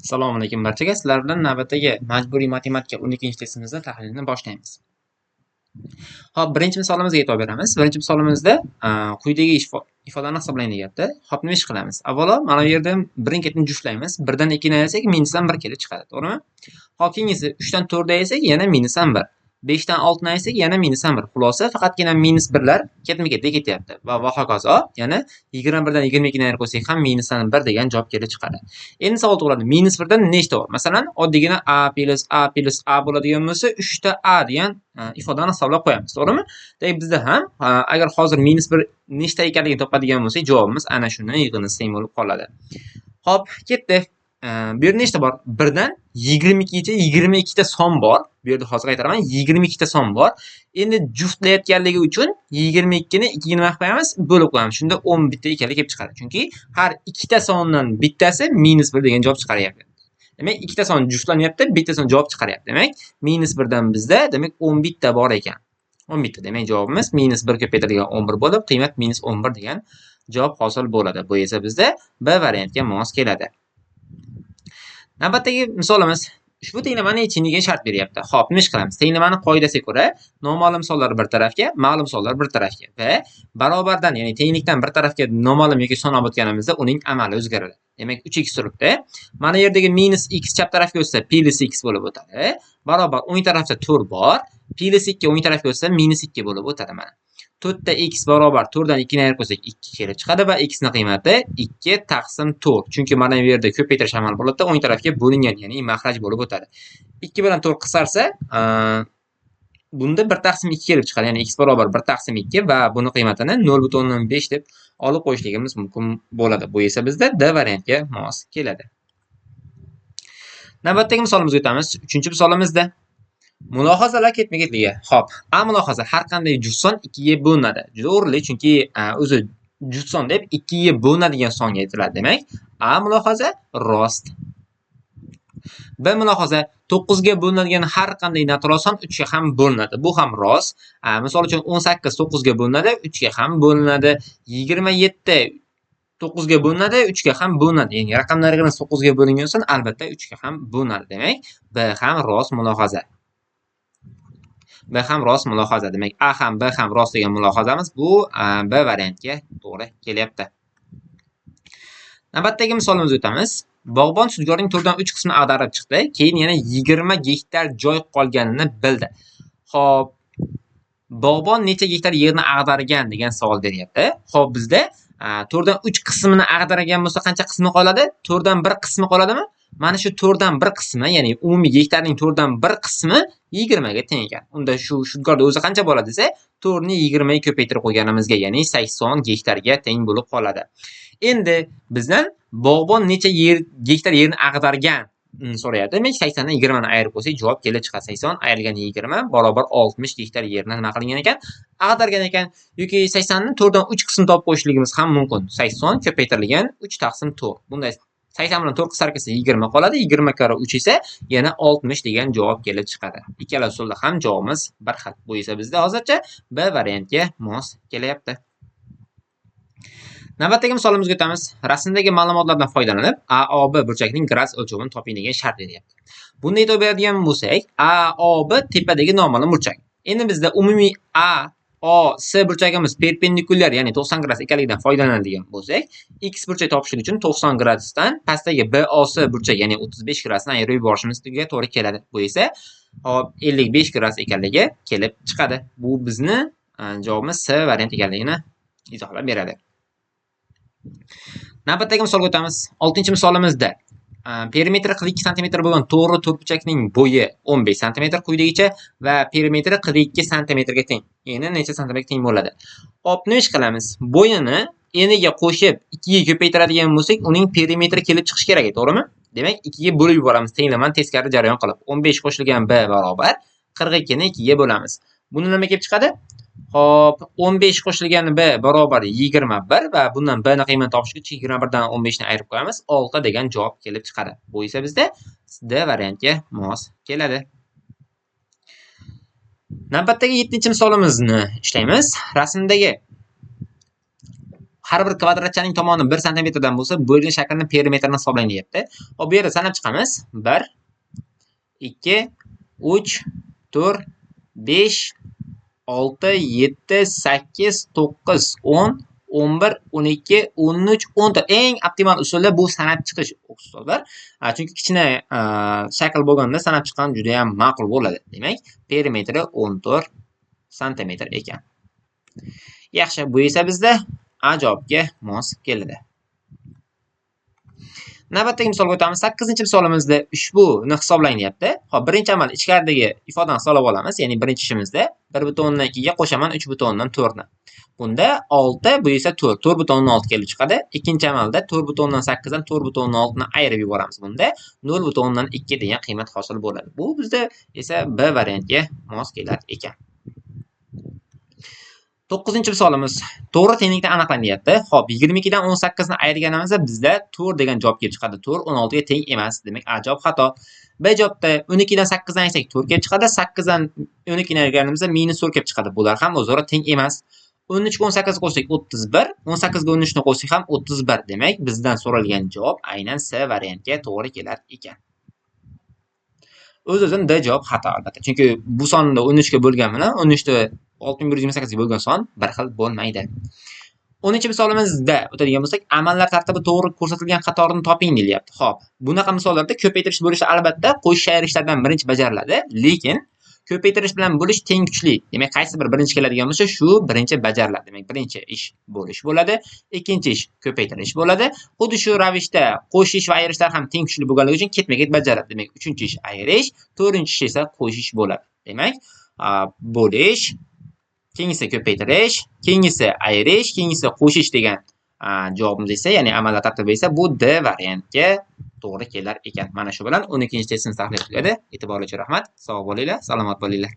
Assalomu alaykum barchaga. Sizlar bilan navbatdagi majburiy matematika 12-testimizda tahlilni boshlaymiz. Hop, birinchi misolimizga e'tibor beramiz. Birinchi misolimizda quyidagi ifodani hisoblang deyapti. Hop, nima ish qilamiz? Avvalo, mana bu yerda birin ketini juftlaymiz. 1 dan 2 ni ayirsak, minusdan 1 kelib chiqadi, to'g'rimi? Hop, keyingisi 3 dan 4 ni ayirsak, yana minusdan 1. 5 dan 6 ni ayirsak, yana minusdan 1. Xulosa faqatgina minus 1lar ketma-ketga ketyapti va hokazo. Yana 21 dan 22 ni ayirib qo'ysak ham minusdan 1 degan javob kelib chiqadi. Endi savol tug'iladi. Minus 1 dan nechta bor? Masalan, oddiygina a plus a bo'ladigan bo'lsa, 3 ta a degan ifodani hisoblab qo'yamiz, to'g'rimi? Demak, bizda ham agar hozir minus 1 nechta ekanligini topadigan bo'lsak, javobimiz ana shuni yig'inisi bo'lib qoladi. Hop, ketdi. Bu yerda nechta bor? 1 dan 22 gacha 22 ta son bor. Bu yerda hozir aytaraman, 22 ta son bor. Endi juftlayotganligi uchun 22 ni 2 ga nima qilib qo'yamiz? Bo'lib qo'yamiz. Shunda 11 ta ekanligi kelib chiqadi. Chunki har ikkita sondan bittasi minus 1 degan javob chiqaryapti. Demak, ikkita son juftlanyapti, bitta son javob chiqaryapti. Demak, minus 1 dan bizda demak 11 ta bor ekan. 11 ta. Demak, javobimiz minus 1 ko'paytirilgan 11 bo'lib, qiymat minus 11 degan javob hosil bo'ladi. Bu esa bizda B variantga mos keladi. Navbatdagi misolimiz ushbu tenglamani yechiniga shart beryapti. Xo'p, nima ish qilamiz? Tenglamani qoidasiga ko'ra noma'lum sonlar bir tarafga, ma'lum sonlar bir tarafga va barobardan, ya'ni tenglikdan bir tarafga noma'lum yoki son olib o'tganimizda uning amali o'zgaradi. Demak, 3x turibdi. Mana yerdagi minus x chap tarafga o'tsa plus x bo'lib o'tadi. Barobar o'ng tarafda 4 bor. Plus 2 o'ng tarafga o'tsa minus 2 bo'lib o'tadi mana. 4 ta x barobar 4 dan 2 ni ayirib qo'ysak 2 kelib chiqadi va x ning qiymati 2 taqsim 4. Chunki mana bu yerda ko'paytirish amali bo'ladi, o'ng tarafga bo'lingan, ya'ni mahraj bo'lib o'tadi. 2 bilan 4 qisarsa, bunda 1 taqsim 2 kelib chiqadi, ya'ni x barobar 1 taqsim 2 va buni qiymatini 0.5 deb olib qo'yishligimiz mumkin bo'ladi. Bu esa bizda D variantga mos keladi. Navbatdagi misolimizga o'tamiz. 3-misolimizda mulohazalar ketma-ketligi. Xo'p, A mulohaza har qanday juftson 2 ga bo'linadi. Juda o'rinli, chunki o'zi juftson deb 2 ga bo'linadigan songa aytiladi. Demak, A mulohaza rost. B mulohaza 9 ga bo'linadigan har qanday natural son 3 ga ham bo'linadi. Bu ham rost. Misol uchun 18 9 ga bo'linadi, 3 ga ham bo'linadi. 27 9 ga bo'linadi, 3 ga ham bo'linadi. Ya'ni raqamlarimiz 9 ga bo'lingan son albatta 3 ga ham bo'linadi. Demak, B ham rost mulohaza. B ham rost mulohaza. Demak, A ham B ham rost degan mulohazamiz bu B variantga to'g'ri kelyapti. Navbatdagi misolimizga o'tamiz. Bog'bon shudgorning 4 dan 3 qismini ag'darib chiqdi. Keyin yana 20 gektar joy qolganini bildi. Xo'p, bog'bon necha gektar yerni ag'dargan degan savol beryapti. Xo'p, bizda 4 dan 3 qismini ag'dargan bo'lsa qancha qismi qoladi? 4 dan 1 qismi qoladimi? Mana shu 4 dan 1 qismi, ya'ni umumiy gektarning 4 dan 1 qismi 20 ga teng ekan. Unda shu shudgorda o'zi qancha bo'ladi desa, 4 ni 20 ga ko'paytirib qo'yganimizga, ya'ni 80 gektarga teng bo'lib qoladi. Endi bizdan bog'bon necha gektar yerni ag'dargan so'rayapti. Demak, 80 dan 20 ni ayirib qo'ysak, javob kelib chiqadi. 80 ayrilgan 20 barobar 60 gektar yerni nima qilingan ekan? Ag'dargan ekan. Yoki 80 ni 4 dan 3 qismini topib qo'yishligimiz ham mumkin. 80 ko'paytirilgan 3 taqsim 4. Bunday 80 bilan 4 qisar kelsa 20 qoladi. 20 kara 3 esa yana 60 degan javob kelib chiqadi. Ikkala usulda ham javobimiz bir xil. Bu esa bizda hozircha B variantga mos kelyapti. Navbatdagi misolimizga o'tamiz. Rasmdagi ma'lumotlardan foydalanib AOB burchakning gradus o'lchovini toping degan shart beryapti. Bunda e'tibor beradigan bo'lsak, AOB tepadagi noma'lum burchak. Endi bizda umumiy AOC burchagimiz perpendikulyar, ya'ni 90 gradus ekanligidan foydalanadigan bo'lsak, x burchak topishlik uchun 90 gradusdan pastdagi BOC burchak, ya'ni 35 gradusdan ayirib yuborishimizga to'g'ri keladi. Bu esa 55 gradus ekanligi kelib chiqadi. Bu bizni javobimiz C variant ekanligini izohlab beradi. Navbatdagi misolga o'tamiz. 6-misolimizda perimetri 42 cm bo'lgan to'g'ri to'rtburchakning bo'yi 15 cm quyidagicha va perimetri 42 cm ga teng. Endi necha santimetrga teng bo'ladi? Hop, nima ish qilamiz? Bo'yini eniga qo'shib 2 ga ko'paytiradigan bo'lsak, uning perimetri kelib chiqish kerak, to'g'rimi? Demak, 2 ga bo'lib yuboramiz. Tenglamani teskari jarayon qilib. 15 qo'shilgan B barobar 42 ni 2 ga bo'lamiz. Buni nima kelib chiqadi? Hop, 15 qo'shilgan B barobar 21 va bundan B ni qiymati topish uchun 21 dan 15 ni ayirib qo'yamiz. 6 degan javob kelib chiqadi. Bu esa bizda D variantga mos keladi. Navbatdagi 7-misolimizni ishlaymiz. Rasmdagi har bir kvadratchaning tomoni 1 santimetrdan bo'lsa, bo'lgan shaklning perimetrini hisoblang deyapti. Hop, bu yerda sanab chiqamiz. 1 2 3 4 5 6 7 8 9 10 11 12 13 14 eng optimal usulda bu sanab chiqish ustozlar. Chunki kichkina shakl bo'lganda sanab chiqqan juda ham ma'qul bo'ladi. Demak, perimetri 14 santimetr ekan. Yaxshi, bu esa bizda A javobga mos keladi. Navbatdagi misolga o'tamiz. 8-misolimizda ushbuni hisoblang deyapti. Xo'p, birinchi amal ichkaridagi ifodani solib olamiz. Ya'ni birinchi ishimizda 1/2 ga qo'shaman 3/4 ni. Bunda 6, bu esa 4. 4/6 kelib chiqadi. Ikkinchi amalda 4/8 dan 4/6 ni ayirib yuboramiz. Bunda 0/2 degan qiymat hosil bo'ladi. Bu bizda esa B variantga mos kelar ekan. 9-misolimiz to'g'ri tenglikni aniqlang deyapti. Xo'p, 22 dan 18 ni ayirganimizda bizda 4 degan javob kelib chiqadi. 4 16 ga teng emas. Demak, A javob xato. B javobda 12 dan 8 dan ayirsak 4 kelib chiqadi. 8 dan 12 ni ayirganimizda -4 kelib chiqadi. Bular ham o'zaro teng emas. 13 ga 18 qo'shsak 31, 18 ga 13 ni qo'shsak ham 31. Demak, bizdan so'ralgan javob aynan C variantga to'g'ri kelar ekan. O'z-o'zidan D javob xato albatta. Chunki bu sonni 13 ga bo'lgan bilan 13 ni 6128 ga bo'lgan son bir xil bo'lmaydi. 10-misolimizda o'tadigan bo'lsak, amallar tartibi to'g'ri ko'rsatilgan qatorni toping deyapti. Xo'p, bunaqa misollarda ko'paytirish bo'lishlar albatta qo'shish ayirishlardan birinchi bajariladi, lekin ko'paytirish bilan bo'lish teng kuchli. Demak, qaysi bir birinchi keladigan bo'lsa, shu birinchi bajariladi. Demak, birinchi ish bo'lish bo'ladi, ikkinchi ish ko'paytirish bo'ladi. Xuddi shu ravishda qo'shish va ayirishlar ham teng kuchli bo'lganligi uchun ketma-ket bajariladi. Demak, uchinchi ish ayirish, to'rtinchi ish esa qo'shish bo'ladi. Demak, bo'lish, keyingisi ko'paytirish, keyingisi ayirish, keyingisi qo'shish degan javobimiz esa, ya'ni amallar tartibi esa bu D variantga to'g'ri kelar ekan. Mana shu bilan 12-testimiz tahlil tugadi. E'tiboringiz uchun rahmat. Sog' bo'linglar, salomat bo'linglar.